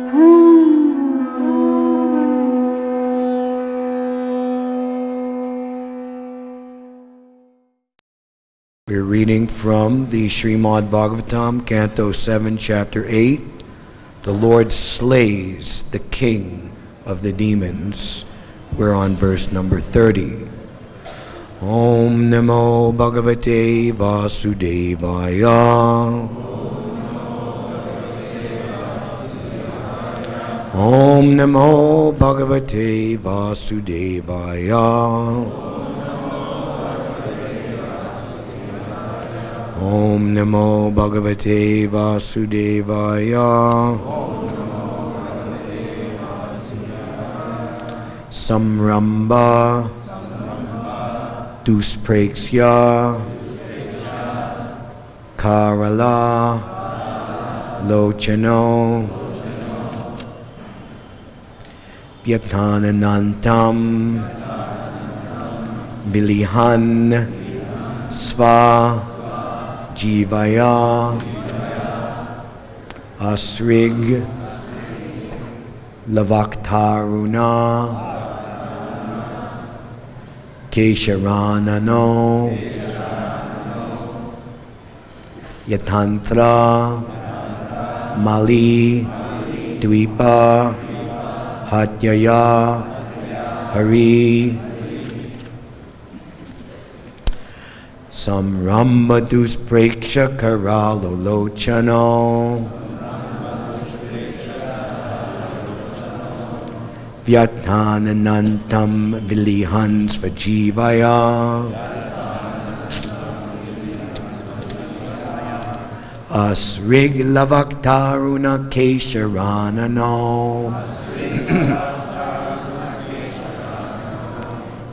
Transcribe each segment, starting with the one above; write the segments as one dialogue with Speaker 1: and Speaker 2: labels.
Speaker 1: We're reading from the Srimad Bhagavatam, Canto 7, Chapter 8. The Lord slays the king of the demons. We're on verse number 30. Om Namo Bhagavate Vasudevaya. Om Namo Bhagavate Vasudevaya. Om Namo Bhagavate Vasudevaya. Samramba Duspreksya Karala Lochano Vyaktananantam Bilihan Sva Jivaya Asrig Lavaktaruna Kesharanano Yatantra Mali Dvipa Hatyaya Hari Samrambadus Preksha Karalo Lochano Vyathananantam Vilihans Vajivaya Asrig Lavaktaruna Kesharanano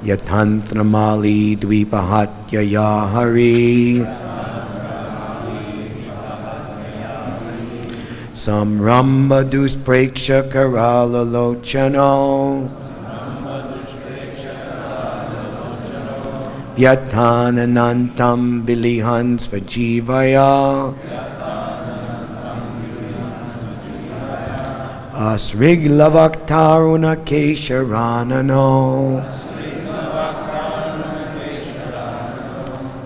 Speaker 1: Yatantramali Dvipahatyaya Hari Samrambadus Preksha Karala Lochano Vyathananantam Vilihans Vajivaya Asrig Lavaktaruna Kesharanano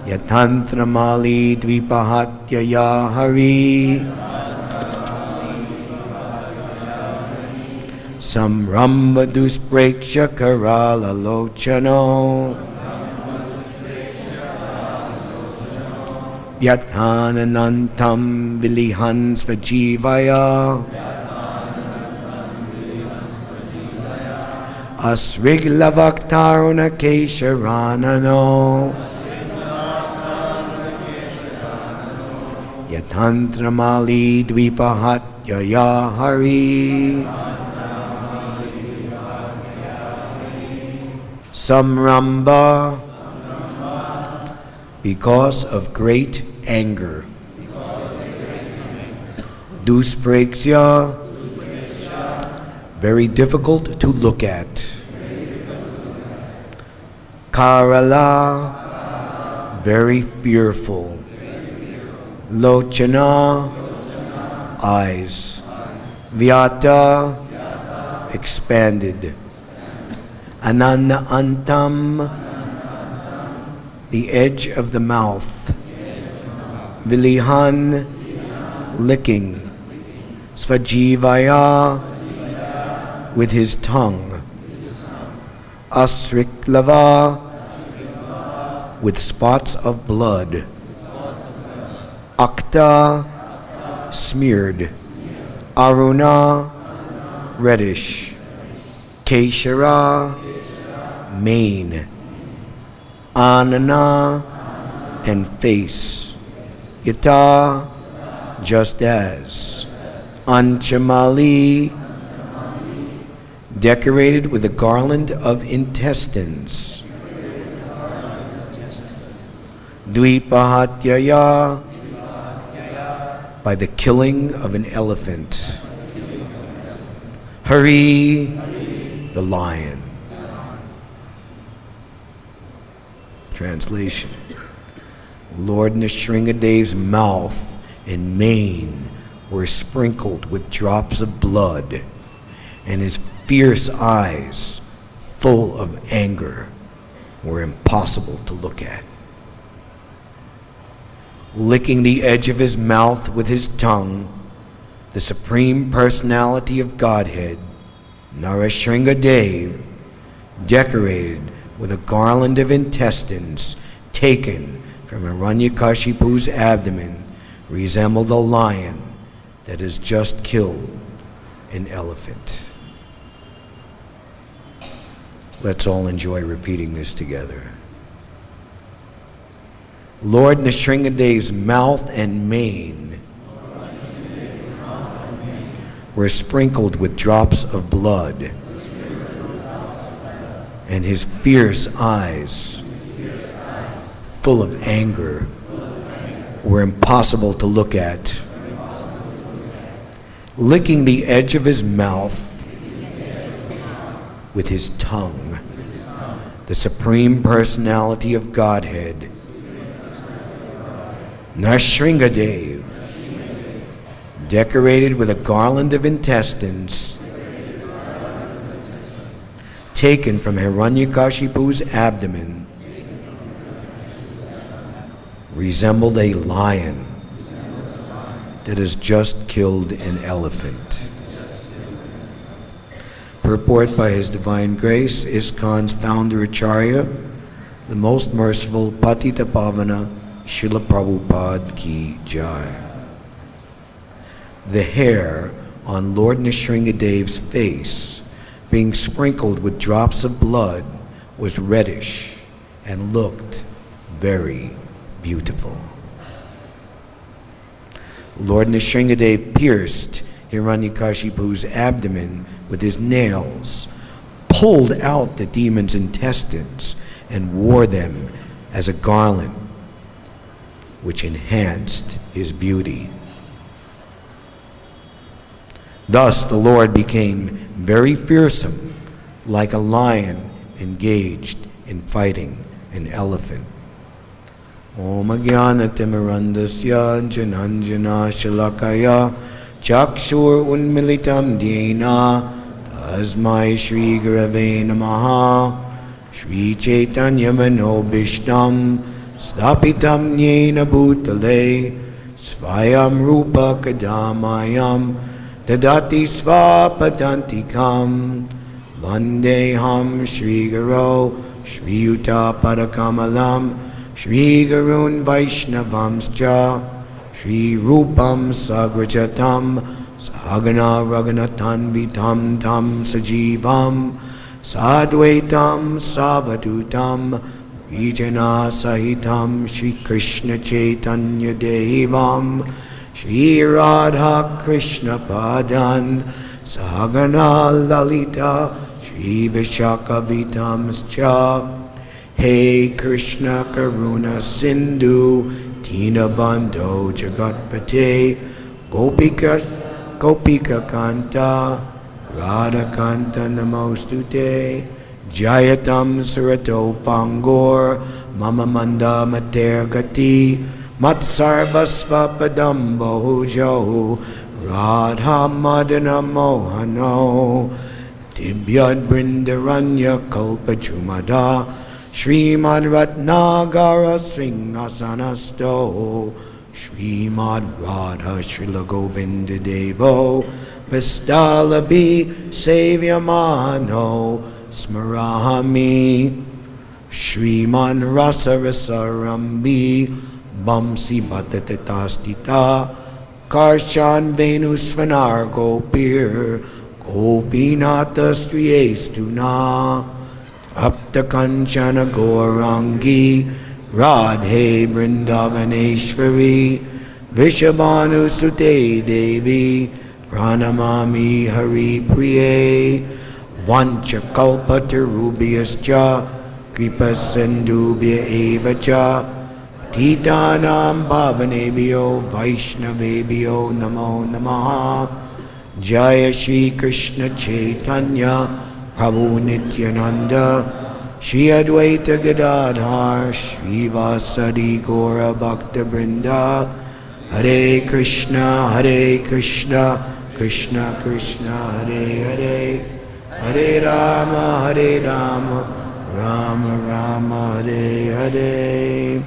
Speaker 1: Yatantramali Dvipahatyaya Hari Samrambadus Preksha Karala Lochano Vyathananantam Vilihans Vajivaya Asrig Lavaktaruna Kesharanano Yatantramali Dvipahatyaya Hari Samramba because of great anger. Duspreksya very difficult to look at. Karala very fearful. Lochana eyes. Vyata expanded. Ananda antam the edge of the mouth. Vilihan licking. Svajivaya with his tongue. Asriklava with spots of blood. Akta smeared. Aruna reddish. Keshara mane. Anana and face. Yata just as. Anchamali decorated with a garland of intestines. Dvipahatyaya by the killing of an elephant. Hari the lion. Translation. Lord Nrsingadev's mouth and mane were sprinkled with drops of blood, and his fierce eyes, full of anger, were impossible to look at. Licking the edge of his mouth with his tongue, the Supreme Personality of Godhead, Narasringadev, decorated with a garland of intestines taken from Hiranyakashipu's abdomen, resembled a lion that has just killed an elephant. Let's all enjoy repeating this together. Lord Nrsingadev's mouth and mane were sprinkled with drops of blood, and his fierce eyes, full of anger, were impossible to look at. Licking the edge of his mouth with his tongue, the Supreme Personality of Godhead, Nrsingadev, decorated with a garland of intestines taken from Hiranyakashipu's abdomen, resembled a lion that has just killed an elephant. Purport by His Divine Grace, ISKCON's founder Acharya, the Most Merciful Patita Pavana, Srila Prabhupada Ki Jai. The hair on Lord Nrsingadev's face, being sprinkled with drops of blood, was reddish and looked very beautiful. Lord Nrsingadev pierced Hiranyakashipu's abdomen with his nails, pulled out the demon's intestines, and wore them as a garland, which enhanced his beauty. Thus the Lord became very fearsome, like a lion engaged in fighting an elephant. Om Ajnana-timirandasya Jananjana Shalakaya Chakshur Unmilitam Dena Tasmai Shri Gurave Namaha Shri Chaitanya Manobishtam Stapitam Yena Bhutale Svayam Rupa Kadamayam Dadati Svapadantikam Vandeham Shri Guru Shri Yuta Padakamalam Shri Gurun Vaishnavamscha Shri Rupam Sagrajatam Sagana Raghunathan Vitam Tam Sajivam Sadvaitam Savadutam Vijana Sahitam Shri Krishna Chaitanya Devam Shri Radha Krishna Padan Sagana Lalita Shri Vishaka Vitamscha. Hey Krishna Karuna Sindhu Dinabandho Jagatpate Gopika Kanta Radha Kanta Namostute Jayatam Surato Pangor Mama Manda Mater Gati Matsarvasva Padam Bohujo Radha Madana Mohano Dibyad Brindaranya Kalpachumada Srimad Ratnagara Singhassanasto Srimad Radha Srila Govinda Devo Vistalabi Savyamano Smarahami Sriman Rasa Rasarambi Bamsi Bhattatatastita Karshan Venusvanar Gopir Gopinata Striyestuna Apta Kanchana Gaurangi Radhe Vrindavaneshwari Vishabhanu Sute Devi Pranamami Hari Priye Vancha Kalpa Tarubhyascha Kripa Sindhubhya Evacha Titanam Bhavanebhyo Vaishnavebhyo Namo Namaha Jaya Shri Krishna Chaitanya Prabhu Nityananda Shri Advaita Gadadhar Shri Vasadi Gaura Bhakta Vrinda Hare Krishna, Krishna Krishna, Hare Hare, Hare Rama, Rama Rama, Hare Hare.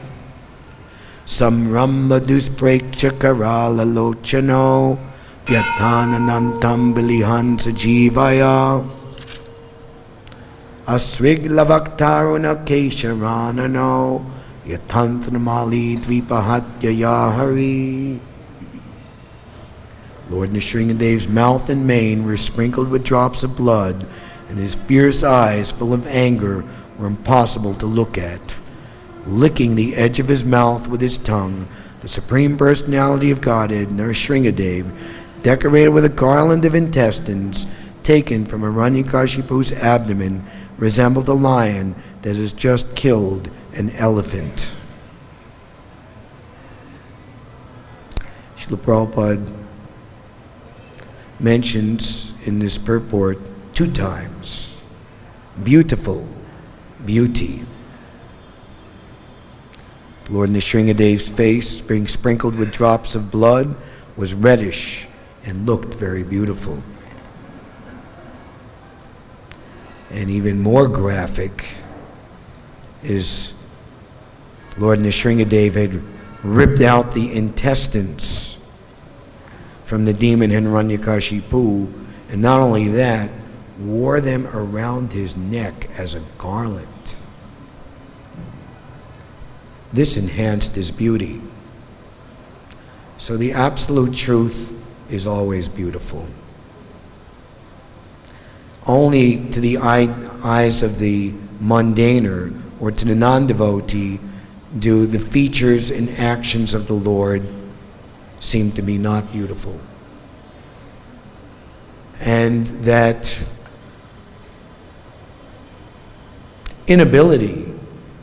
Speaker 1: Samramba dusprekcha karala lochano, Yathananantam bilihansa jivaya, Asriglavaktaruna kesharanano, Yatanthanamali dvipahatya yahari. Lord Nrsingadev's mouth and mane were sprinkled with drops of blood, and his fierce eyes, full of anger, were impossible to look at. Licking the edge of his mouth with his tongue, the Supreme Personality of Godhead, Nrsingadev, decorated with a garland of intestines taken from Hiranyakashipu's abdomen, resembled a lion that has just killed an elephant. Srila Prabhupada mentions in this purport 2 times, beautiful, beauty. Lord Nrsingadev's face, being sprinkled with drops of blood, was reddish and looked very beautiful. And even more graphic is Lord Nrsingadev had ripped out the intestines from the demon Hiranyakashipu, and not only that, wore them around his neck as a garland. This enhanced his beauty. So the absolute truth is always beautiful. Only to the eyes of the mundaner or to the non-devotee do the features and actions of the Lord seem to be not beautiful. And that inability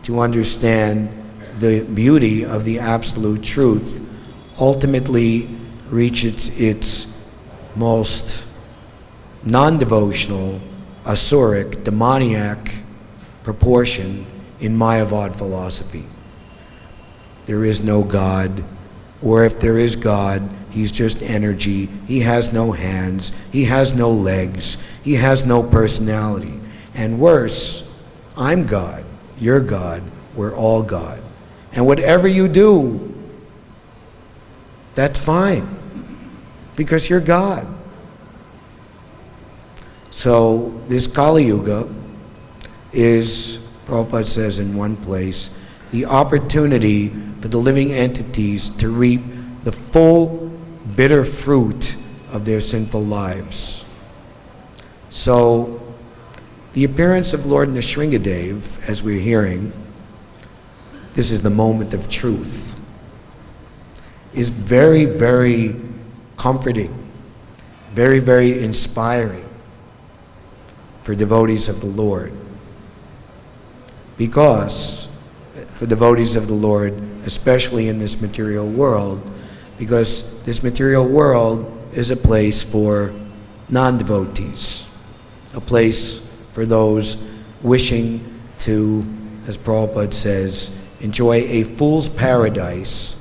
Speaker 1: to understand the beauty of the absolute truth ultimately reaches its most non-devotional, asuric, demoniac proportion in Mayavad philosophy. There is no God, or if there is God, he's just energy. He has no hands, he has no legs, he has no personality. And worse, I'm God, you're God, we're all God. And whatever you do, that's fine, because you're God. So this Kali Yuga is, Prabhupada says in one place, the opportunity for the living entities to reap the full bitter fruit of their sinful lives. So the appearance of Lord Nrsingadev, as we're hearing, this is the moment of truth, is very, very comforting, very, very inspiring for devotees of the Lord. Because for devotees of the Lord, especially in this material world, because this material world is a place for non-devotees, a place for those wishing to, as Prabhupada says, enjoy a fool's paradise,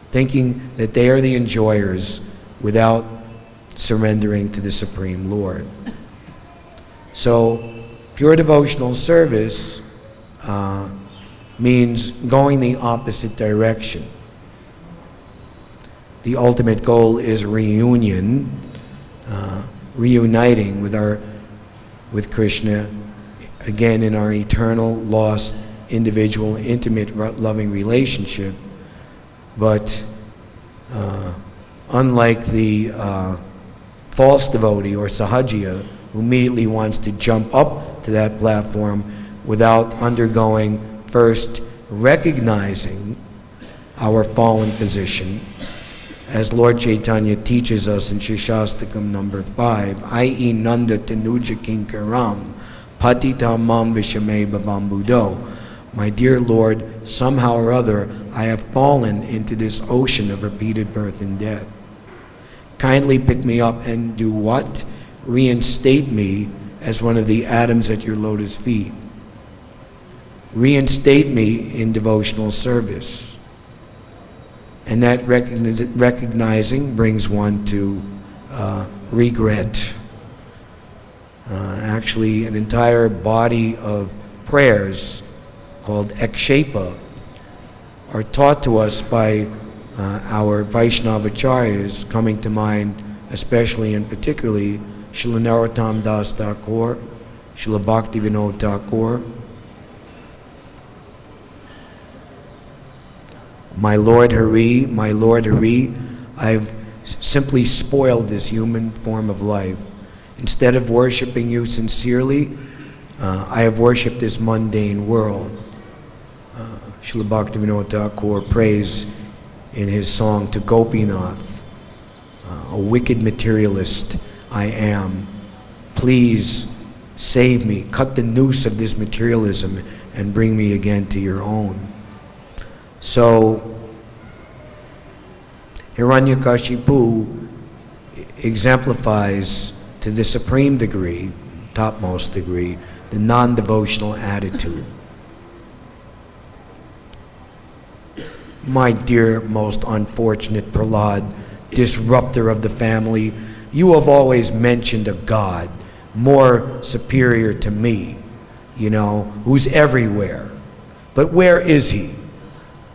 Speaker 1: thinking that they are the enjoyers without surrendering to the Supreme Lord. So, pure devotional service means going the opposite direction. The ultimate goal is reunion, reuniting with Krishna again in our eternal, lost, individual, intimate, loving relationship. But unlike the false devotee or sahajiya, who immediately wants to jump up to that platform without undergoing first recognizing our fallen position, as Lord Chaitanya teaches us in Shishastakam number 5, I.e. Nanda Tanuja Kinkaram, Patita Mam Vishame Bhavambudo. My dear Lord, somehow or other, I have fallen into this ocean of repeated birth and death. Kindly pick me up and do what? Reinstate me as one of the atoms at your lotus feet. Reinstate me in devotional service. And that recognizing brings one to regret. Actually, an entire body of prayers called Ekshepa are taught to us by our Vaishnavacharyas, coming to mind especially and particularly Srila Narottam Das Thakur, Srila Bhakti-Vinod Thakur. My Lord Hari, I've simply spoiled this human form of life. Instead of worshiping you sincerely, I have worshipped this mundane world. Srila Bhakti-Vinod Thakur prays in his song to Gopinath, a wicked materialist I am. Please save me, cut the noose of this materialism and bring me again to your own. So, Hiranyakashipu exemplifies to the supreme degree, topmost degree, the non-devotional attitude. My dear, most unfortunate Prahlad, disruptor of the family, you have always mentioned a God more superior to me, who's everywhere. But where is he?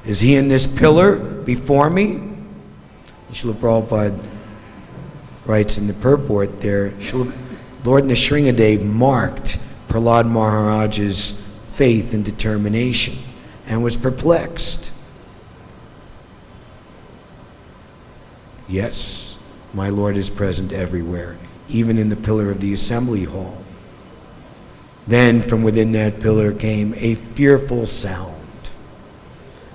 Speaker 1: Is he in this pillar before me? Srila Prabhupada writes in the purport there, Lord Nrsingadev marked Prahlad Maharaj's faith and determination and was perplexed. Yes, my Lord is present everywhere, even in the pillar of the assembly hall. Then from within that pillar came a fearful sound.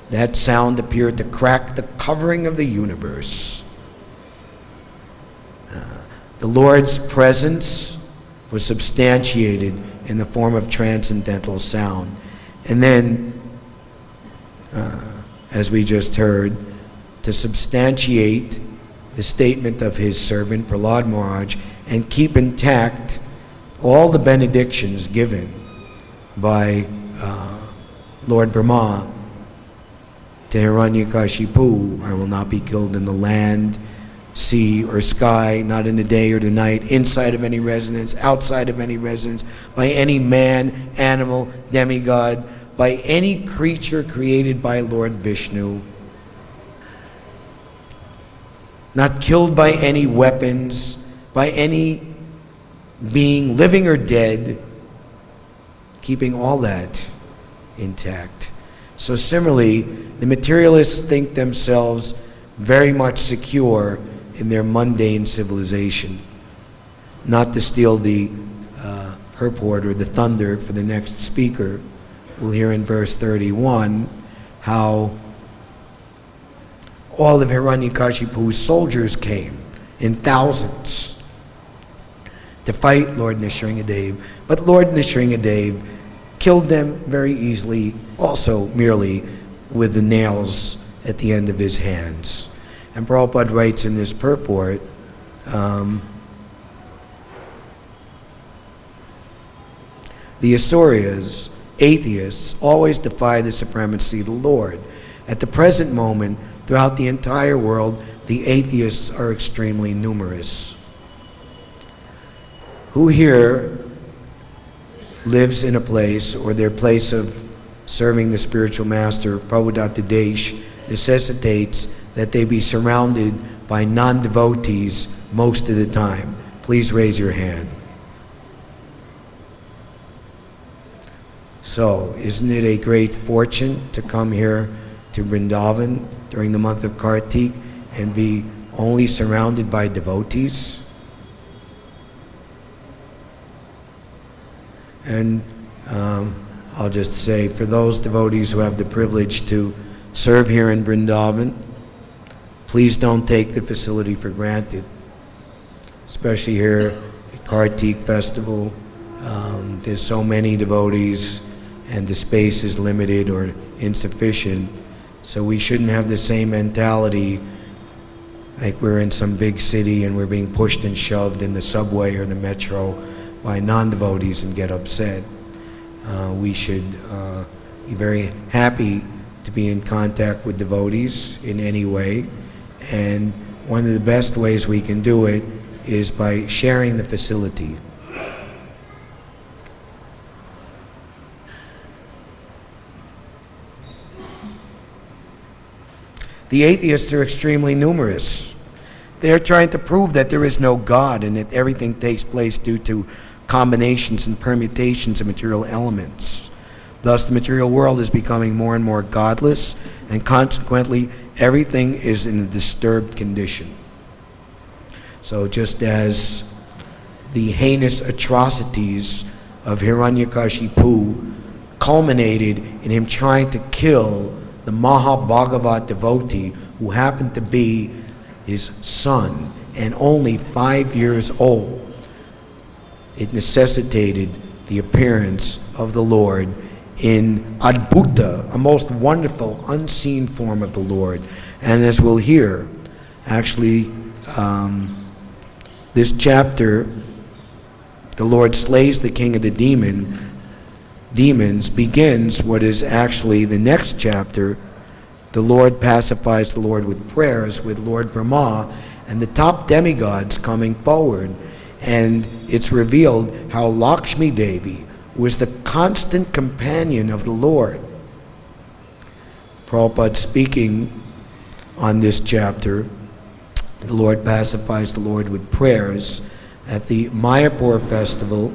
Speaker 1: That sound appeared to crack the covering of the universe. The Lord's presence was substantiated in the form of transcendental sound. And then, as we just heard, to substantiate the statement of his servant, Prahlad Maharaj, and keep intact all the benedictions given by Lord Brahma to Hiranyakashipu, I will not be killed in the land, sea, or sky, not in the day or the night, inside of any residence, outside of any residence, by any man, animal, demigod, by any creature created by Lord Vishnu, not killed by any weapons, by any being living or dead, keeping all that intact. So similarly, the materialists think themselves very much secure in their mundane civilization. Not to steal the purport or the thunder for the next speaker, we'll hear in verse 31 how all of Hiranyakashipu's soldiers came in thousands to fight Lord Nrsingadev. But Lord Nrsingadev killed them very easily, also merely with the nails at the end of his hands. And Prabhupada writes in this purport, the Asuryas, atheists, always defy the supremacy of the Lord. At the present moment, throughout the entire world, the atheists are extremely numerous. Who here lives in a place, or their place of serving the spiritual master, Prabhupada Desh, necessitates that they be surrounded by non-devotees most of the time? Please raise your hand. So, isn't it a great fortune to come here to Vrindavan during the month of Kartik and be only surrounded by devotees? And I'll just say, for those devotees who have the privilege to serve here in Vrindavan, please don't take the facility for granted, especially here at Kartik Festival. There's so many devotees and the space is limited or insufficient, so we shouldn't have the same mentality like we're in some big city and we're being pushed and shoved in the subway or the metro by non-devotees and get upset. We should be very happy to be in contact with devotees in any way. And one of the best ways we can do it is by sharing the facility. The atheists are extremely numerous. They're trying to prove that there is no God and that everything takes place due to combinations and permutations of material elements. Thus, the material world is becoming more and more godless, and consequently, everything is in a disturbed condition. So just as the heinous atrocities of Hiranyakashipu culminated in him trying to kill the Mahabhagavat devotee who happened to be his son and only 5 years old, it necessitated the appearance of the Lord in Adbhuta, a most wonderful, unseen form of the Lord. And as we'll hear, actually, this chapter, the Lord slays the king of the demons, begins what is actually the next chapter. The Lord pacifies the Lord with prayers, with Lord Brahma, and the top demigods coming forward. And it's revealed how Lakshmi Devi was the constant companion of the Lord. Prabhupada speaking on this chapter, the Lord pacifies the Lord with prayers at the Mayapur festival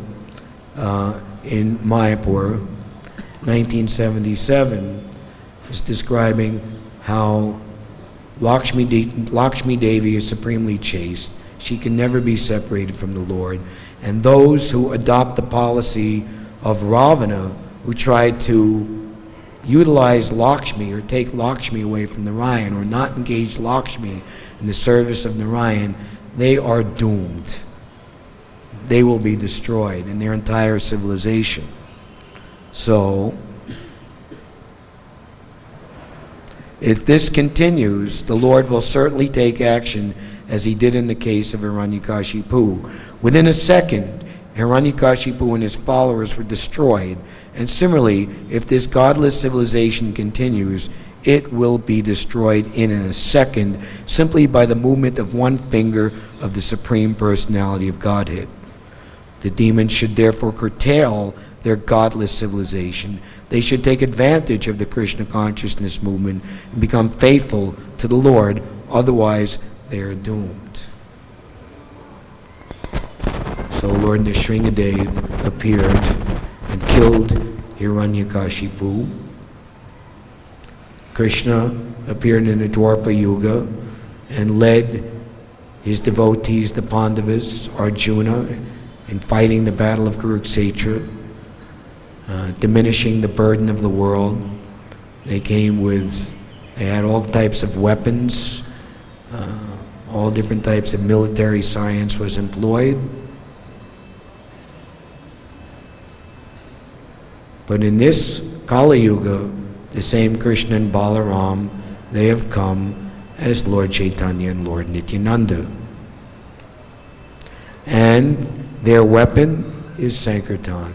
Speaker 1: in Mayapur, 1977, is describing how Lakshmi Devi is supremely chaste. She can never be separated from the Lord. And those who adopt the policy of Ravana, who try to utilize Lakshmi or take Lakshmi away from Narayan or not engage Lakshmi in the service of Narayan, they are doomed. They will be destroyed in their entire civilization. So, if this continues, the Lord will certainly take action as he did in the case of Hiranyakashipu. Within a second, Hiranyakashipu and his followers were destroyed. And similarly, if this godless civilization continues, it will be destroyed in a second, simply by the movement of one finger of the Supreme Personality of Godhead. The demons should therefore curtail their godless civilization. They should take advantage of the Krishna consciousness movement and become faithful to the Lord, otherwise they are doomed. So Lord Nrsingadev appeared and killed Hiranyakashipu. Krishna appeared in the Dwapara Yuga and led his devotees, the Pandavas, Arjuna, in fighting the battle of Kurukshetra, diminishing the burden of the world. They had all types of weapons, all different types of military science was employed. But in this Kali Yuga, the same Krishna and Balaram, they have come as Lord Chaitanya and Lord Nityananda. And their weapon is Sankirtan.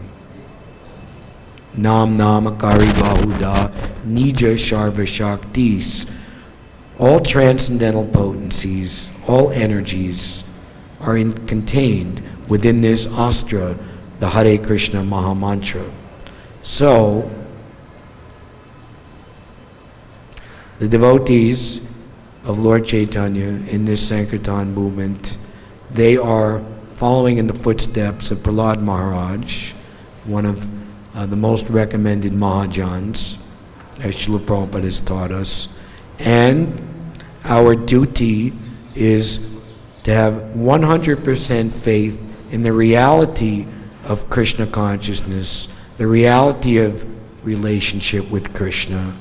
Speaker 1: Nam Namakari Bahuda Nija Sharva Shaktis. All transcendental potencies, all energies are contained within this astra, the Hare Krishna Mahamantra. So, the devotees of Lord Chaitanya in this Sankirtan movement, they are following in the footsteps of Prahlad Maharaj, one of the most recommended Mahajans, as Srila Prabhupada has taught us. And our duty is to have 100% faith in the reality of Krishna consciousness, the reality of relationship with Krishna,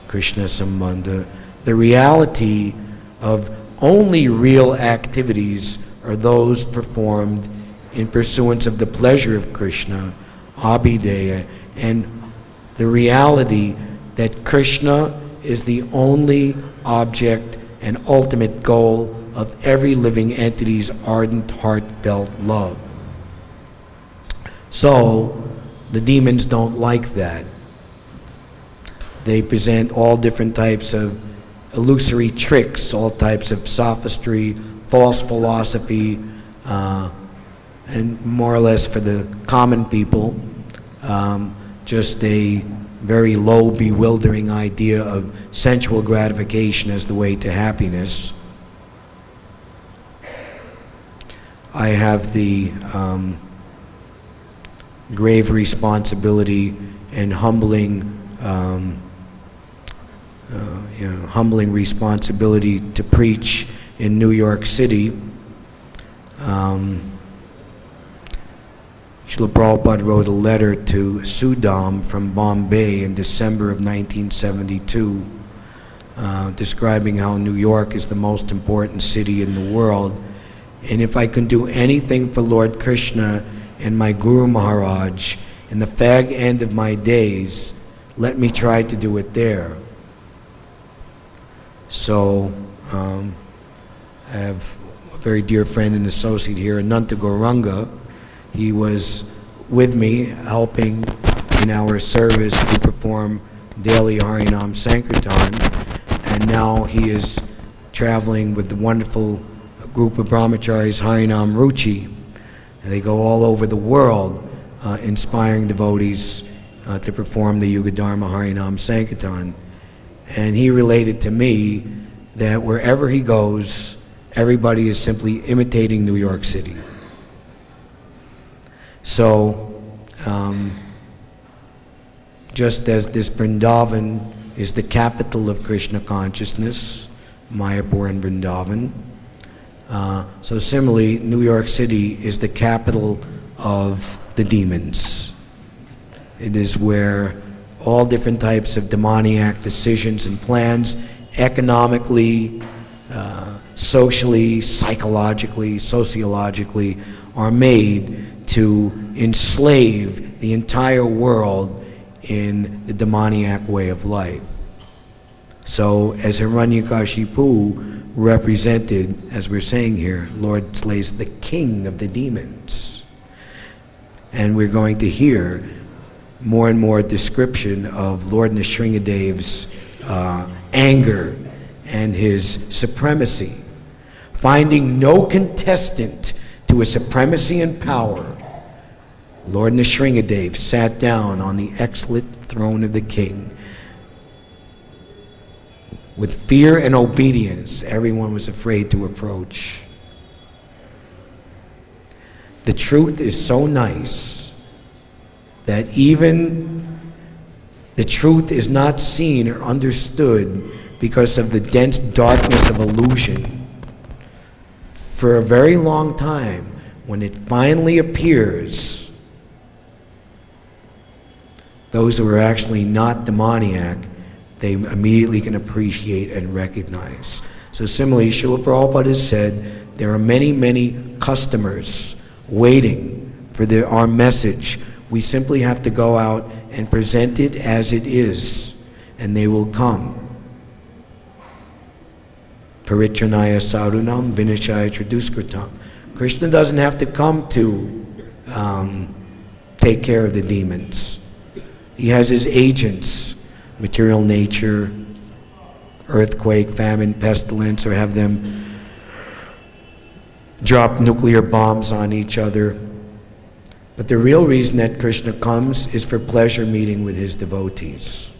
Speaker 1: Krishna Sambandha, the reality of only real activities are those performed in pursuance of the pleasure of Krishna, Abhideya, and the reality that Krishna is the only object and ultimate goal of every living entity's ardent, heartfelt love. So, the demons don't like that. They present all different types of illusory tricks, all types of sophistry, false philosophy, and more or less for the common people, just a very low, bewildering idea of sensual gratification as the way to happiness. I have the grave responsibility and humbling responsibility to preach in New York City. Srila Prabhupada wrote a letter to Sudam from Bombay in December of 1972, describing how New York is the most important city in the world. And if I can do anything for Lord Krishna and my Guru Maharaj in the fag end of my days, let me try to do it there. So, I have a very dear friend and associate here, Ananta Gauranga. He was with me helping in our service to perform daily Harinam Sankirtan, and now he is traveling with the wonderful group of brahmacharis Harinam Ruchi, and they go all over the world inspiring devotees to perform the Yuga Dharma Harinam Sankirtan. And he related to me that wherever he goes, everybody is simply imitating New York City. So, just as this Vrindavan is the capital of Krishna consciousness, Mayapur and Vrindavan, so similarly, New York City is the capital of the demons. It is where all different types of demoniac decisions and plans, economically, socially, psychologically, sociologically, are made to enslave the entire world in the demoniac way of life. So, as Hiranyakashipu represented, as we're saying here, Lord slays the king of the demons. And we're going to hear more and more description of Lord Nrsingadev's anger and his supremacy. Finding no contestant to his supremacy and power, Lord Nrsingadev sat down on the excellent throne of the king. With fear and obedience, everyone was afraid to approach. The truth is so nice that even the truth is not seen or understood because of the dense darkness of illusion. For a very long time, when it finally appears, those who are actually not demoniac, they immediately can appreciate and recognize. So similarly, Srila Prabhupada has said, there are many, many customers waiting for our message. We simply have to go out and present it as it is, and they will come. Paritranaya sadhunam vinashaya traduskritam. Krishna doesn't have to come to take care of the demons. He has his agents, material nature, earthquake, famine, pestilence, or have them drop nuclear bombs on each other. But the real reason that Krishna comes is for pleasure meeting with his devotees.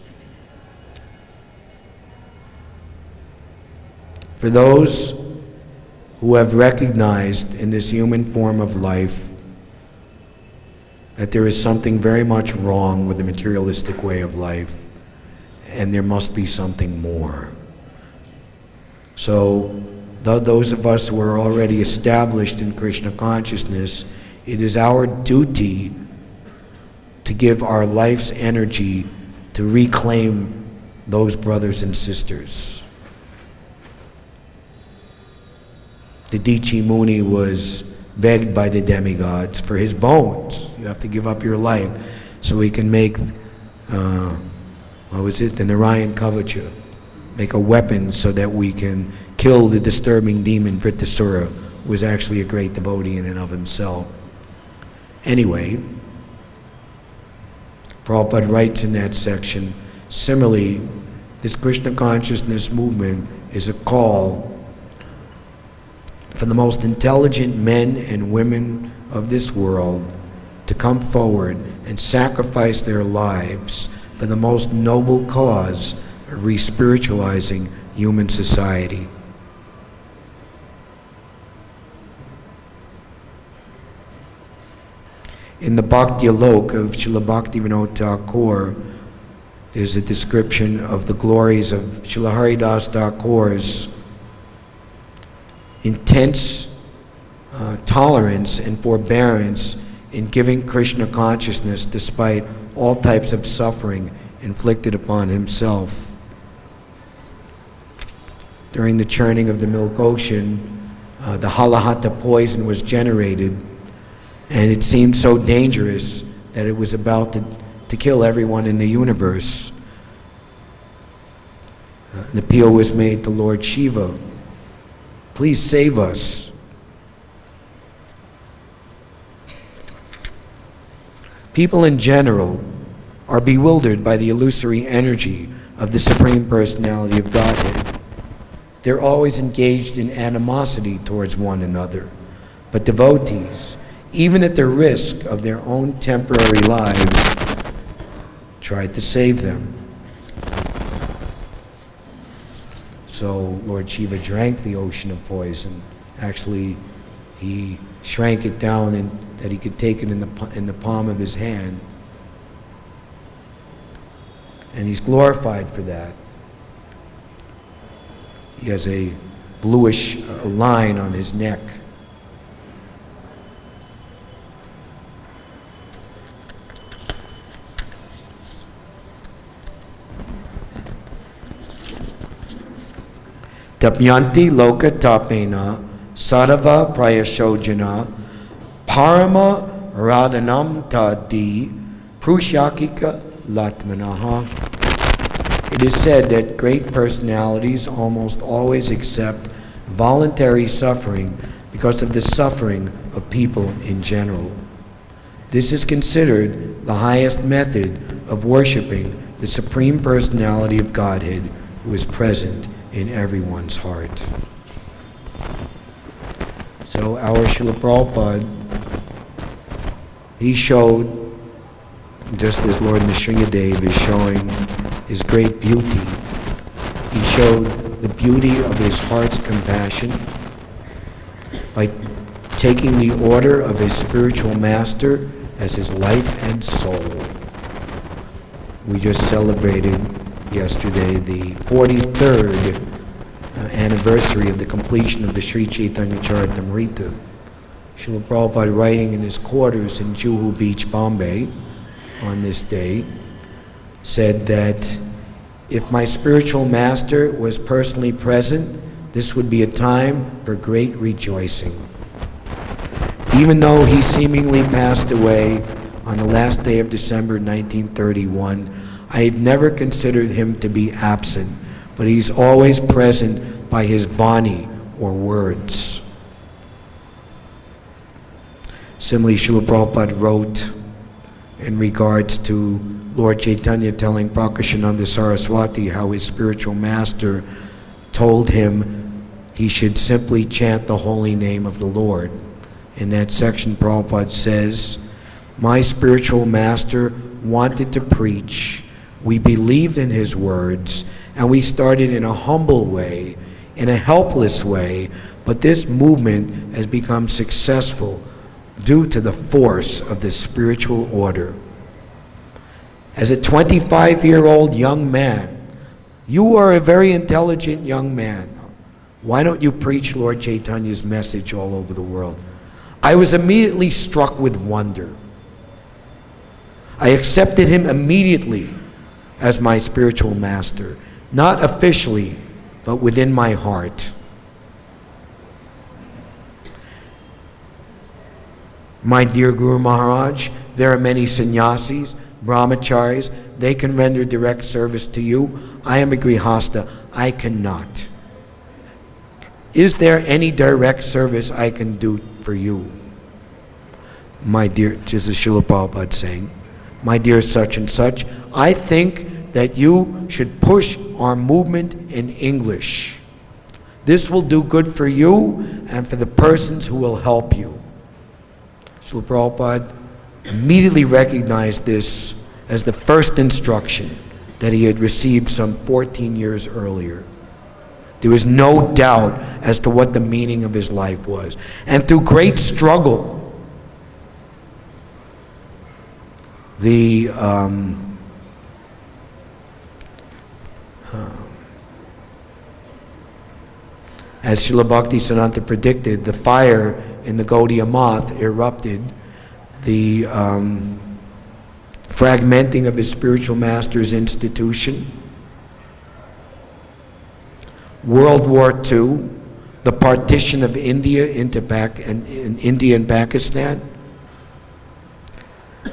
Speaker 1: For those who have recognized in this human form of life that there is something very much wrong with the materialistic way of life, and there must be something more. So, those of us who are already established in Krishna consciousness, it is our duty to give our life's energy to reclaim those brothers and sisters. The Dichi Muni was begged by the demigods for his bones. You have to give up your life so he can make, the Narayan Kavacha, make a weapon so that we can kill the disturbing demon Vritasura, who was actually a great devotee in and of himself. Anyway, Prabhupada writes in that section, Similarly, this Krishna consciousness movement is a call for the most intelligent men and women of this world to come forward and sacrifice their lives for the most noble cause of re-spiritualizing human society. In the Bhakti-yoga of Srila Bhaktivinoda Thakur, there's a description of the glories of Srila Haridas Thakur's intense tolerance and forbearance in giving Krishna consciousness despite all types of suffering inflicted upon himself. During the churning of the milk ocean, the halahata poison was generated, and it seemed so dangerous that it was about to kill everyone in the universe. An appeal was made to Lord Shiva, please save us. People in general are bewildered by the illusory energy of the Supreme Personality of Godhead. They're always engaged in animosity towards one another. But devotees, even at the risk of their own temporary lives, tried to save them. So Lord Shiva drank the ocean of poison. Actually, he shrank it down and that he could take it in the palm of his hand. And he's glorified for that. He has a bluish line on his neck. Tapyanti loka tapena sarava prayashojana parama radhanam tadi prushakika latmanaha. It is said that great personalities almost always accept voluntary suffering because of the suffering of people in general. This is considered the highest method of worshiping the Supreme Personality of Godhead, who is present in everyone's heart. So our Srila Prabhupada, he showed, just as Lord Nrsingadev is showing his great beauty, he showed the beauty of his heart's compassion by taking the order of his spiritual master as his life and soul. We just celebrated yesterday the 43rd anniversary of the completion of the Sri Chaitanya Charitamrita. Srila Prabhupada, writing in his quarters in Juhu Beach, Bombay, on this day, said that if my spiritual master was personally present, this would be a time for great rejoicing. Even though he seemingly passed away on the last day of December 1931, I had never considered him to be absent, but he's always present by his vani, or words. Similarly, Srila Prabhupada wrote in regards to Lord Chaitanya telling Prakashananda Saraswati how his spiritual master told him he should simply chant the holy name of the Lord. In that section, Prabhupada says, my spiritual master wanted to preach. We believed in his words, and we started in a humble way, in a helpless way, but this movement has become successful due to the force of the spiritual order. As a 25-year-old young man, you are a very intelligent young man. Why don't you preach Lord Chaitanya's message all over the world? I was immediately struck with wonder. I accepted him immediately as my spiritual master, not officially, but within my heart. My dear Guru Maharaj, there are many sannyasis, brahmacharis, they can render direct service to you. I am a grihasta, I cannot. Is there any direct service I can do for you? My dear, this is Srila Prabhupada saying, my dear such and such, I think that you should push our movement in English. This will do good for you and for the persons who will help you. Srila Prabhupada immediately recognized this as the first instruction that he had received some 14 years earlier. There was no doubt as to what the meaning of his life was. And through great struggle, as Srila Bhaktisiddhanta predicted, the fire in the Gaudiya Math erupted. The fragmenting of his spiritual master's institution, World War II, the partition of India into India and Pakistan,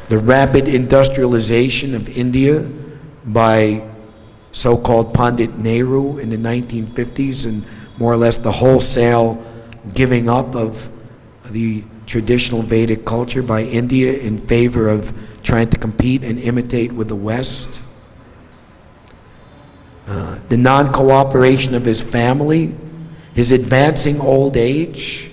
Speaker 1: the rapid industrialization of India by so-called Pandit Nehru in the 1950s, and more or less the wholesale giving up of the traditional Vedic culture by India in favor of trying to compete and imitate with the West. The non-cooperation of his family, his advancing old age.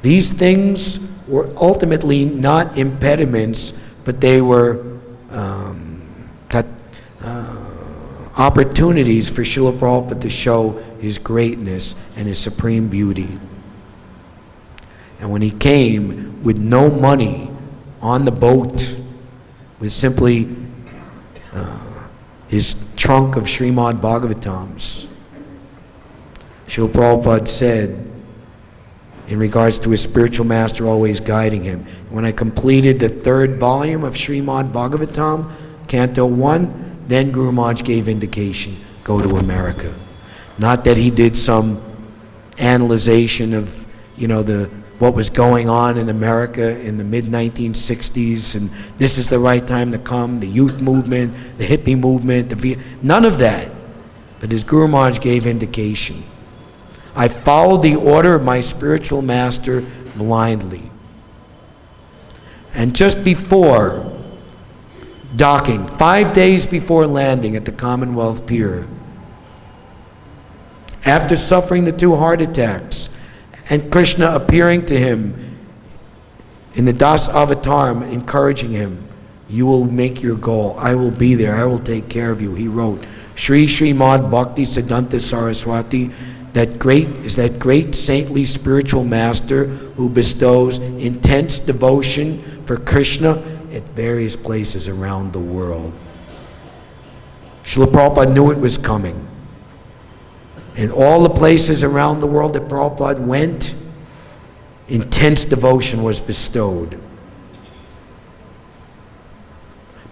Speaker 1: These things were ultimately not impediments, but they were opportunities for Srila Prabhupada to show his greatness and his supreme beauty. And when he came with no money on the boat, with simply his trunk of Srimad Bhagavatams, Srila Prabhupada said, in regards to his spiritual master always guiding him, when I completed the 3rd volume of Srimad Bhagavatam, Canto 1, then Guru Maharaj gave indication, go to America. Not that he did some analyzation of, what was going on in America in the mid-1960s, and this is the right time to come, the youth movement, the hippie movement, none of that. But as Guru Maharaj gave indication, I followed the order of my spiritual master blindly. And just before docking, 5 days before landing at the Commonwealth Pier, after suffering the 2 heart attacks, and Krishna appearing to him in the Das Avatar, encouraging him, you will make your goal, I will be there, I will take care of you. He wrote, Shri Srimad Bhakti Siddhanta Saraswati, that great saintly spiritual master who bestows intense devotion for Krishna at various places around the world. Srila Prabhupada knew it was coming. In all the places around the world that Prabhupada went, intense devotion was bestowed.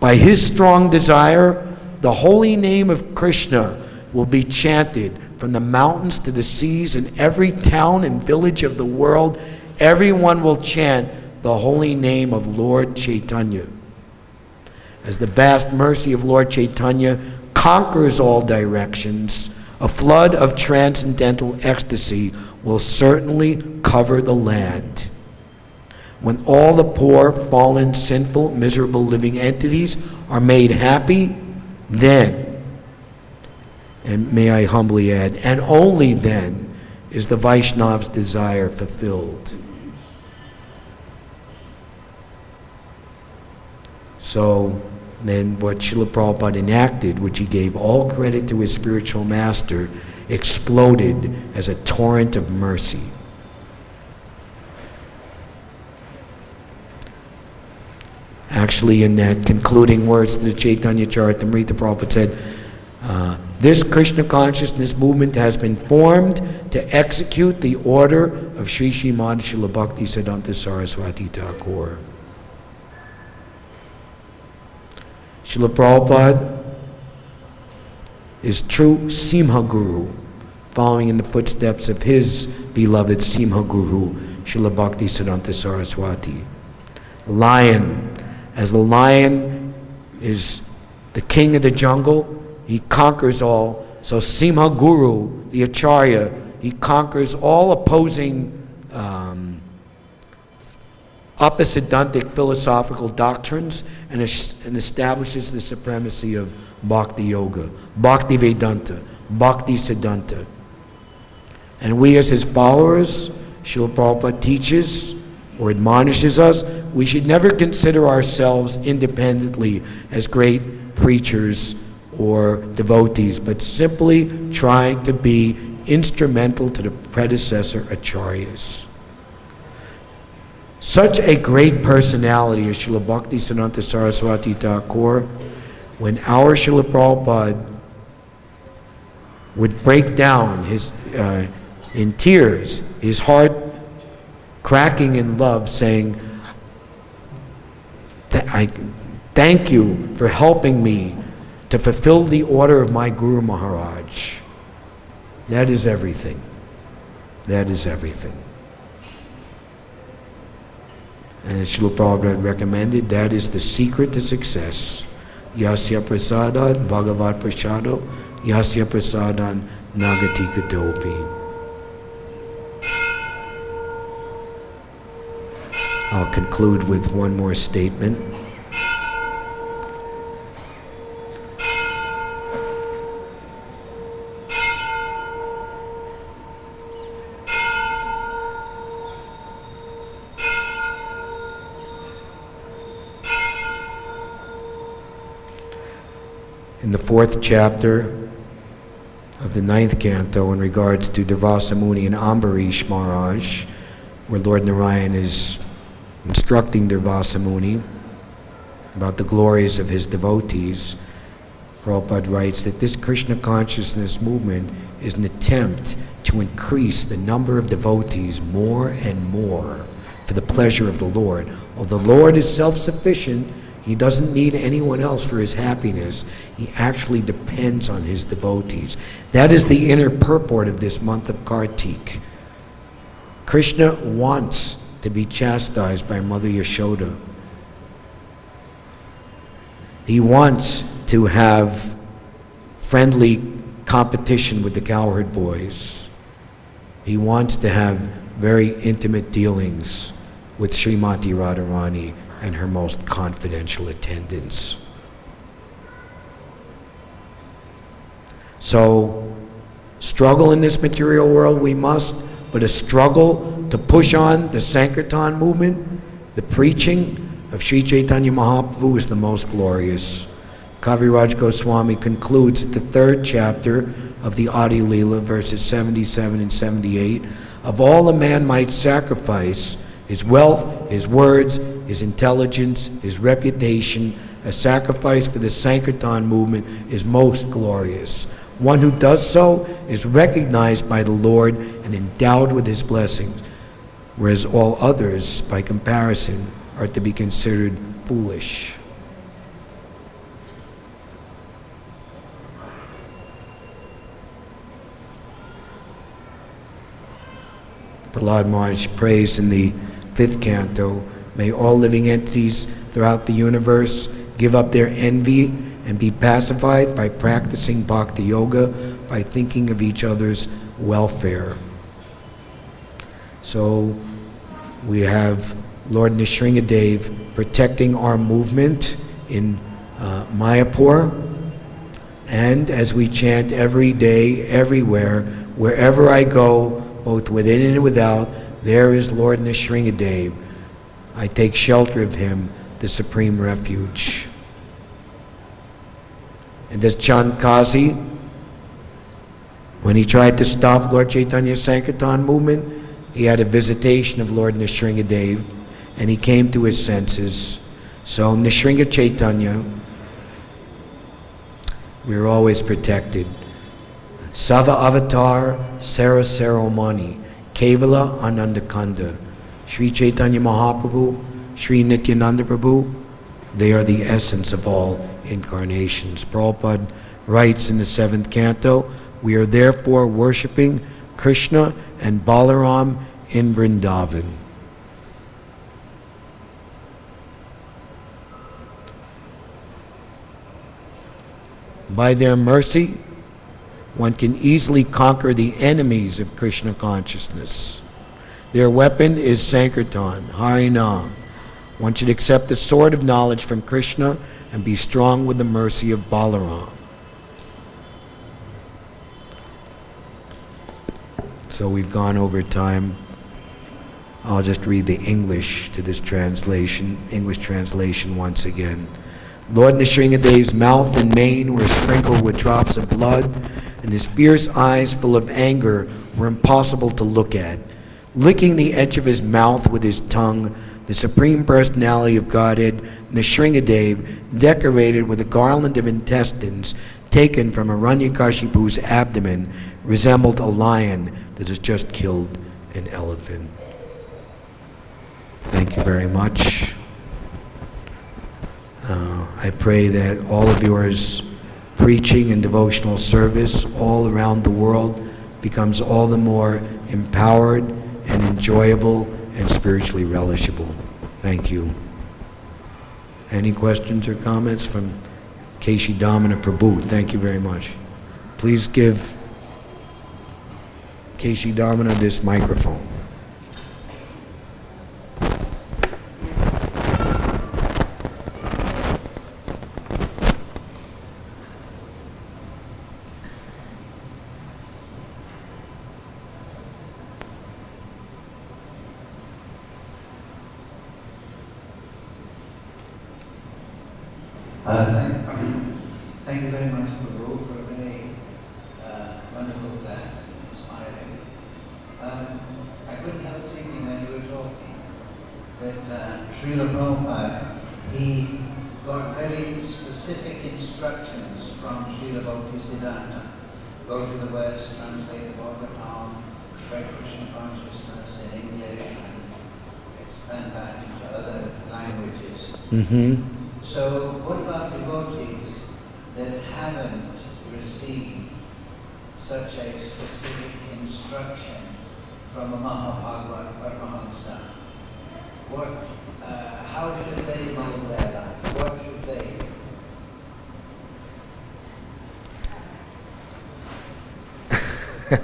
Speaker 1: By his strong desire, the holy name of Krishna will be chanted from the mountains to the seas, in every town and village of the world. Everyone will chant the holy name of Lord Chaitanya. As the vast mercy of Lord Chaitanya conquers all directions, a flood of transcendental ecstasy will certainly cover the land. When all the poor, fallen, sinful, miserable living entities are made happy, then, and may I humbly add, and only then, is the Vaishnav's desire fulfilled. So then what Srila Prabhupada enacted, which he gave all credit to his spiritual master, exploded as a torrent of mercy. Actually, in that concluding words to the Chaitanya Charitamrita, Prabhupada said, this Krishna consciousness movement has been formed to execute the order of Sri Srimad Srila Bhaktisiddhanta Saraswati Thakur. Srila Prabhupada is true Simha Guru, following in the footsteps of his beloved Simha Guru, Srila Bhaktisiddhanta Saraswati. Lion, as the lion is the king of the jungle, he conquers all. So Simha Guru, the Acharya, he conquers all opposing apasiddhantic philosophical doctrines and establishes the supremacy of bhakti-yoga, bhakti-vedanta, bhakti-siddhanta. And we as his followers, Srila Prabhupada teaches or admonishes us, we should never consider ourselves independently as great preachers or devotees, but simply trying to be instrumental to the predecessor acharyas. Such a great personality as Srila Bhaktisiddhanta Saraswati Thakur, when our Srila Prabhupada would break down in tears, his heart cracking in love, saying, I thank you for helping me to fulfill the order of my Guru Maharaj. That is everything. That is everything. And as Srila Prabhupada recommended, that is the secret to success. Yasya prasadat bhagavat prasado, yasya prasadan nagati katopi. I'll conclude with one more statement. In the 4th chapter of the 9th canto, in regards to Durvasa Muni and Ambarish Maharaj, where Lord Narayan is instructing Durvasa Muni about the glories of his devotees, Prabhupada writes that this Krishna consciousness movement is an attempt to increase the number of devotees more and more for the pleasure of the Lord. Although the Lord is self-sufficient, he doesn't need anyone else for his happiness. He actually depends on his devotees. That is the inner purport of this month of Kartik. Krishna wants to be chastised by Mother Yashoda. He wants to have friendly competition with the cowherd boys. He wants to have very intimate dealings with Srimati Radharani and her most confidential attendants. So, struggle in this material world we must, but a struggle to push on the Sankirtan movement, the preaching of Sri Chaitanya Mahaprabhu is the most glorious. Kaviraj Goswami concludes at the 3rd chapter of the Adi Leela, verses 77 and 78, of all a man might sacrifice, his wealth, his words, his intelligence, his reputation, a sacrifice for the Sankirtan movement is most glorious. One who does so is recognized by the Lord and endowed with his blessings, whereas all others, by comparison, are to be considered foolish. Prahlad Maharaj prays in the 5th canto, may all living entities throughout the universe give up their envy and be pacified by practicing bhakti-yoga, by thinking of each other's welfare. So we have Lord Nrsingadev protecting our movement in Mayapur, and as we chant every day, everywhere, wherever I go, both within and without, there is Lord Nrsingadev. I take shelter of him, the supreme refuge. And as Chand Kazi, when he tried to stop Lord Chaitanya's Sankirtan movement, he had a visitation of Lord Nrsingadev, and he came to his senses. So Nrsinga Chaitanya, we are always protected. Sava Avatar Sarasaro Mani, Kevala Anandakanda, Sri Chaitanya Mahaprabhu, Sri Nityananda Prabhu, they are the essence of all incarnations. Prabhupada writes in the 7th canto, we are therefore worshiping Krishna and Balaram in Vrindavan. By their mercy, one can easily conquer the enemies of Krishna consciousness. Their weapon is Sankirtan, Harinam, One should accept the sword of knowledge from Krishna and be strong with the mercy of Balaram. So we've gone over time. I'll just read the English to this translation, English translation once again. Lord Nrsingadev's mouth and mane were sprinkled with drops of blood, and his fierce eyes full of anger were impossible to look at. Licking the edge of his mouth with his tongue, the Supreme Personality of Godhead, Nrsingadev, decorated with a garland of intestines taken from Hiranyakashipu's abdomen, resembled a lion that has just killed an elephant. Thank you very much. I pray that all of yours preaching and devotional service all around the world becomes all the more empowered and enjoyable and spiritually relishable. Thank you. Any questions or comments from Keshi Damana Prabhu? Thank you very much. Please give Keshi Damana this microphone.
Speaker 2: Thank you very much, Guru, for a very wonderful class, inspiring. I couldn't help thinking when you were talking that Srila Prabhupada, he got very specific instructions from Srila Bhaktisiddhanta. Go to the West, translate the Bhagavad-Gita, spread Krishna consciousness in English, and expand that into other languages.
Speaker 1: Mm-hmm.
Speaker 2: So what about devotees that haven't received such a specific instruction from a Mahabhagavad Paramahamsa? How should they live their life? What should they do?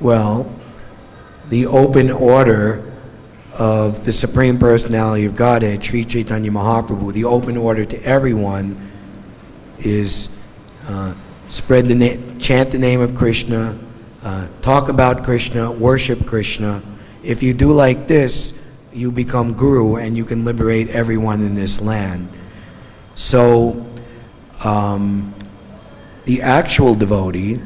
Speaker 1: Well, the open order of the Supreme Personality of Godhead, Sri Chaitanya Mahaprabhu, the open order to everyone is chant the name of Krishna, talk about Krishna, worship Krishna. If you do like this, you become guru and you can liberate everyone in this land. So the actual devotee,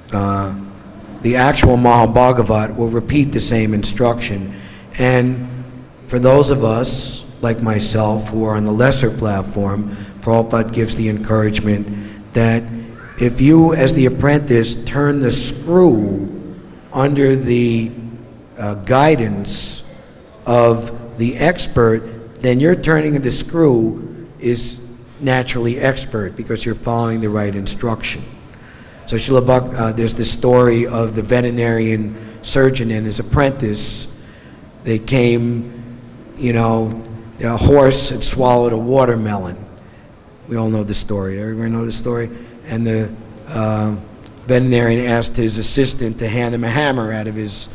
Speaker 1: the actual Mahabhagavat will repeat the same instruction. And for those of us, like myself, who are on the lesser platform, Prabhupada gives the encouragement that if you, as the apprentice, turn the screw under the guidance of the expert, then your turning of the screw is naturally expert because you're following the right instruction. So there's the story of the veterinarian surgeon and his apprentice. They came, a horse had swallowed a watermelon. We all know the story. Everybody know the story? And the veterinarian asked his assistant to hand him a hammer out of his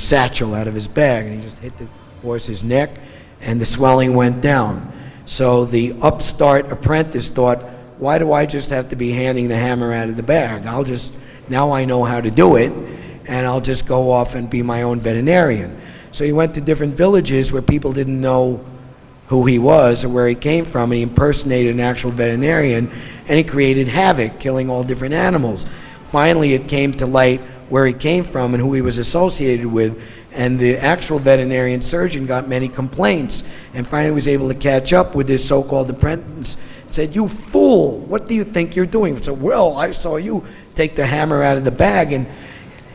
Speaker 1: satchel, out of his bag, and he just hit the horse's neck, and the swelling went down. So the upstart apprentice thought, why do I just have to be handing the hammer out of the bag? Now I know how to do it, and I'll just go off and be my own veterinarian. So he went to different villages where people didn't know who he was or where he came from, and he impersonated an actual veterinarian, and he created havoc, killing all different animals. Finally, it came to light where he came from and who he was associated with, and the actual veterinarian surgeon got many complaints, and finally was able to catch up with his so-called apprentice and said, "You fool, what do you think you're doing?" So, "Well, I saw you take the hammer out of the bag, and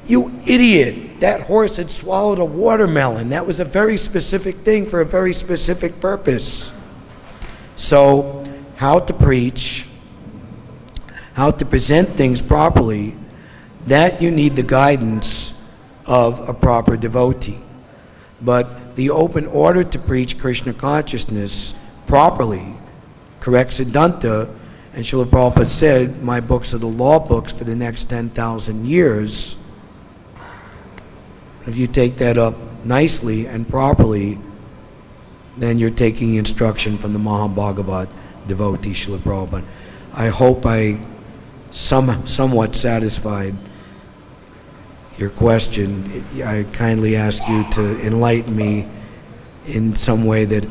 Speaker 1: you idiot, that horse had swallowed a watermelon. That was a very specific thing for a very specific purpose." So, how to preach, how to present things properly, that you need the guidance of a proper devotee. But the open order to preach Krishna consciousness properly, correct Siddhanta, and Srila Prabhupada said, my books are the law books for the next 10,000 years. If you take that up nicely and properly, then you're taking instruction from the Mahabhagavat devotee, Srila Prabhupada. I hope I somewhat satisfied your question. I kindly ask you to enlighten me in some way that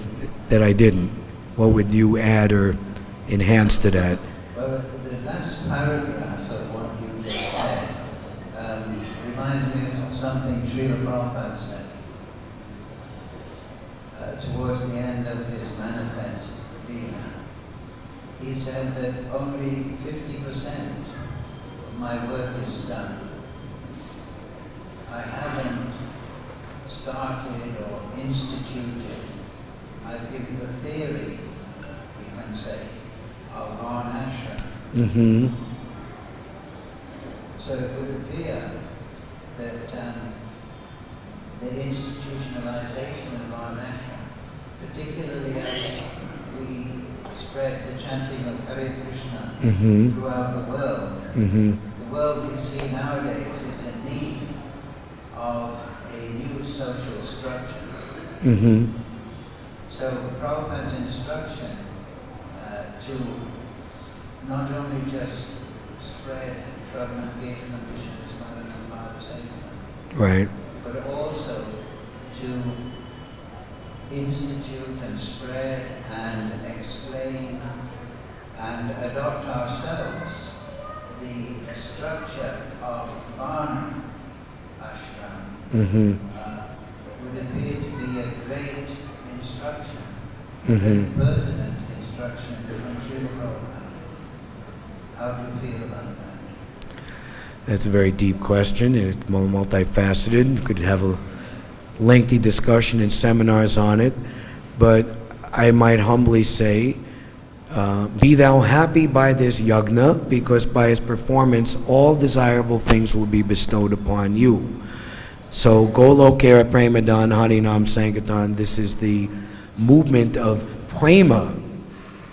Speaker 1: I didn't. What would you add or enhance to that?
Speaker 2: Well, the last paragraph of what you just said reminds me of something Srila Prabhupada said towards the end of his manifest Leela. He said that only 50% of my work is done. I haven't started or instituted. I've given the theory, we can say, of Varnashram.
Speaker 1: Mm-hmm.
Speaker 2: So it would appear that the institutionalization of Varnashram, particularly as we spread the chanting of Hare Krishna throughout the world, the world we see nowadays is in need of a new social structure. So Prabhupada's instruction to not only just spread Shravanam Kirtanam Vishnu Smaranam Bhavasevanam,
Speaker 1: Right.
Speaker 2: but also to institute and spread and explain and adopt ourselves the structure of Varna ashram would appear to be a great instruction, very pertinent instruction from Srila Prabhupada. How do you feel about that?
Speaker 1: That's a very deep question. It's multifaceted. You could have a lengthy discussion and seminars on it. But I might humbly say, be thou happy by this yagna, because by its performance all desirable things will be bestowed upon you. So Golokera Premadan Harinam Sankirtan, this is the movement of Prema,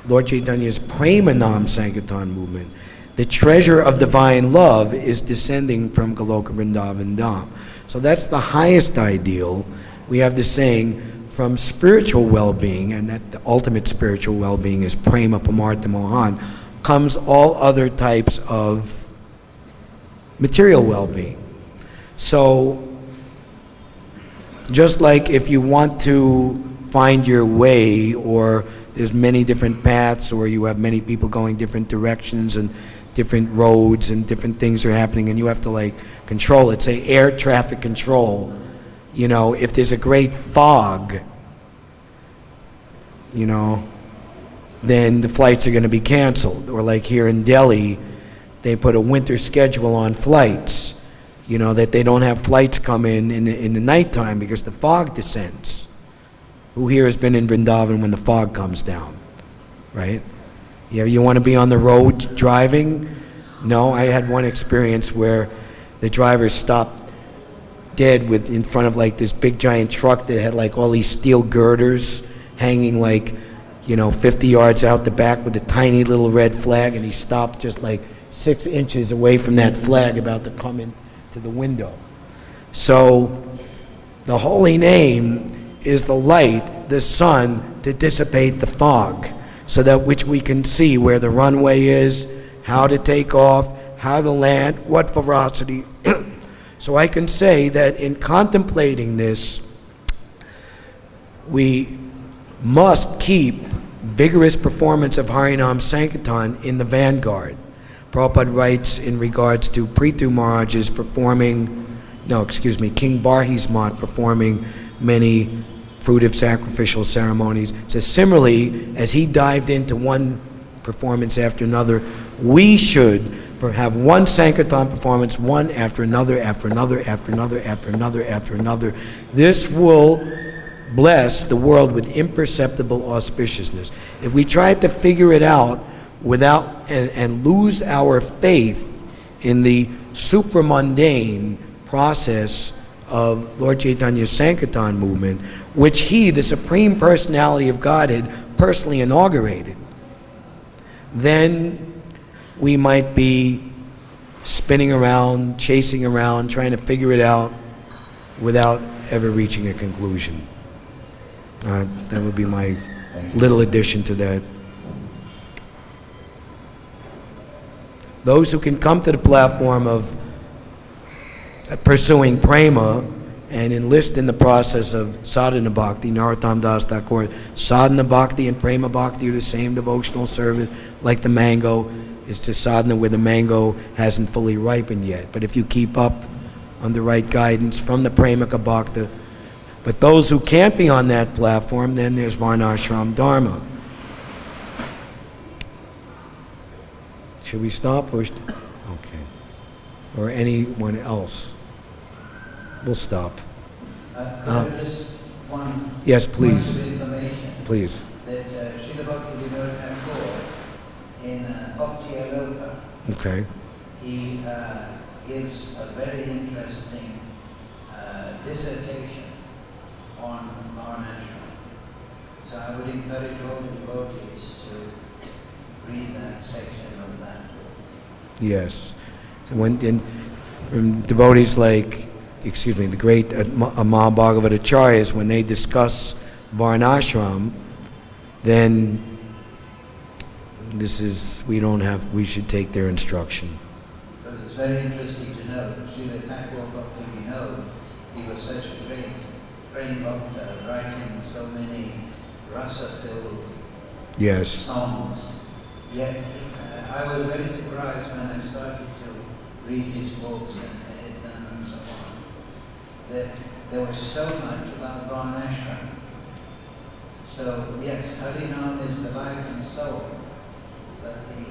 Speaker 1: Lord Chaitanya's Premanam Sankirtan movement. The treasure of divine love is descending from Goloka Vrindavan Dham. So that's the highest ideal. We have the saying, from spiritual well-being, and that the ultimate spiritual well-being is Prema Pamartha Mohan, comes all other types of material well-being. So just like if you want to find your way, or there's many different paths, or you have many people going different directions and different roads and different things are happening, and you have to like control it. Say air traffic control, you know, if there's a great fog, you know, then the flights are going to be canceled. Or like here in Delhi, they put a winter schedule on flights, you know, that they don't have flights come in the nighttime because the fog descends. Who here has been in Vrindavan when the fog comes down, right? Yeah, you want to be on the road driving? No, I had one experience where the driver stopped dead in front of like this big giant truck that had like all these steel girders hanging like, you know, 50 yards out the back with a tiny little red flag, and he stopped just like 6 inches away from that flag about to come into the window. So the holy name is the light, the sun, to dissipate the fog, so that which we can see where the runway is, how to take off, how to land, what velocity. So I can say that in contemplating this, we must keep vigorous performance of Harinam Sankirtan in the vanguard. Prabhupada writes in regards to Prithu Maharaj's King Barhismat performing many fruitive sacrificial ceremonies. So similarly, as he dived into one performance after another, we should have one Sankirtan performance, one after another, after another, after another, after another, after another. This will bless the world with imperceptible auspiciousness. If we try to figure it out without and lose our faith in the supramundane process of Lord Chaitanya's Sankirtan movement, which he, the Supreme Personality of Godhead, personally inaugurated, then we might be spinning around, chasing around, trying to figure it out. without ever reaching a conclusion. That would be my little addition to that. Those who can come to the platform of pursuing prema and enlist in the process of sadhana bhakti, Narottam Das Thakur, sadhana bhakti and prema bhakti are the same devotional service, like the mango is to sadhana where the mango hasn't fully ripened yet. But if you keep up on the right guidance from the Premika Bhakta, but those who can't be on that platform, then there's Varnashram Dharma. Should we stop? Okay. Or anyone else? We'll stop.
Speaker 2: Just one
Speaker 1: Yes, please.
Speaker 2: point of information.
Speaker 1: Please.
Speaker 2: That Srila Bhakti-Vinod Thakur in Bhakti-yoga,
Speaker 1: Okay.
Speaker 2: he gives a very interesting dissertation on Varnashram. So I would encourage all the devotees to read that section of that book.
Speaker 1: Yes. So from devotees like, the great Mahabhagavatacharyas, when they discuss Varnashram, then we should take their instruction.
Speaker 2: Because it's very interesting to know that Srila Thakur Bhakti-Vinod, he was such a great prema bhakta, writing so many rasa-filled songs. Yet I was very surprised when I started to read his books and edit them and so on, that there was so much about Varnashram. So yes, Harinam is the life and soul, but the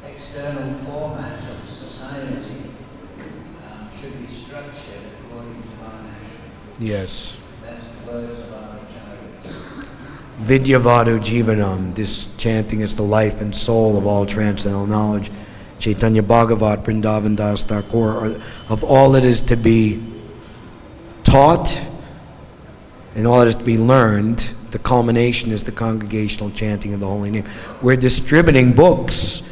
Speaker 2: external format of society should be structured according to Varnashram.
Speaker 1: Yes.
Speaker 2: That's the words of our acharyas.
Speaker 1: Vidyavadu Jivanam, this chanting is the life and soul of all transcendental knowledge. Chaitanya Bhagavat, Vrindavan Das Thakur, of all that is to be taught and all that is to be learned, the culmination is the congregational chanting of the holy name. We're distributing books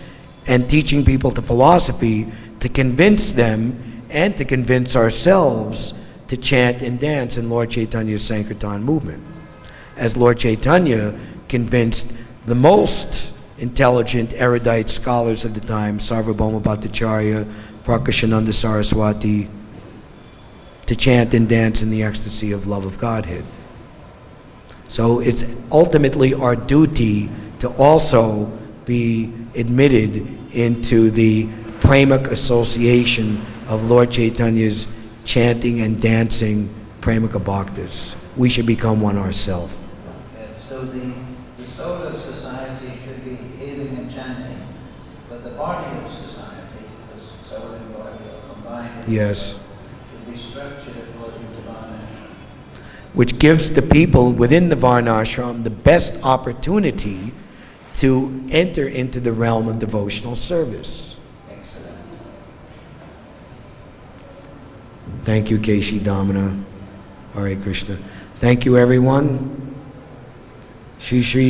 Speaker 1: and teaching people the philosophy to convince them and to convince ourselves to chant and dance in Lord Chaitanya's Sankirtan movement. As Lord Chaitanya convinced the most intelligent, erudite scholars of the time, Sarvabhauma Bhattacharya, Prakashananda Saraswati, to chant and dance in the ecstasy of love of Godhead. So it's ultimately our duty to also be admitted into the Premik association of Lord Chaitanya's chanting and dancing Premika Bhaktas. We should become one ourselves.
Speaker 2: So the soul of society should be hearing and chanting, but the body of society, because soul and body are combined,
Speaker 1: Yes.
Speaker 2: should be structured according to Varnashram.
Speaker 1: Which gives the people within the Varnashram the best opportunity to enter into the realm of devotional service.
Speaker 2: Excellent.
Speaker 1: Thank you, Keshi Damana. Hare Krishna. Thank you, everyone. Shri Shri.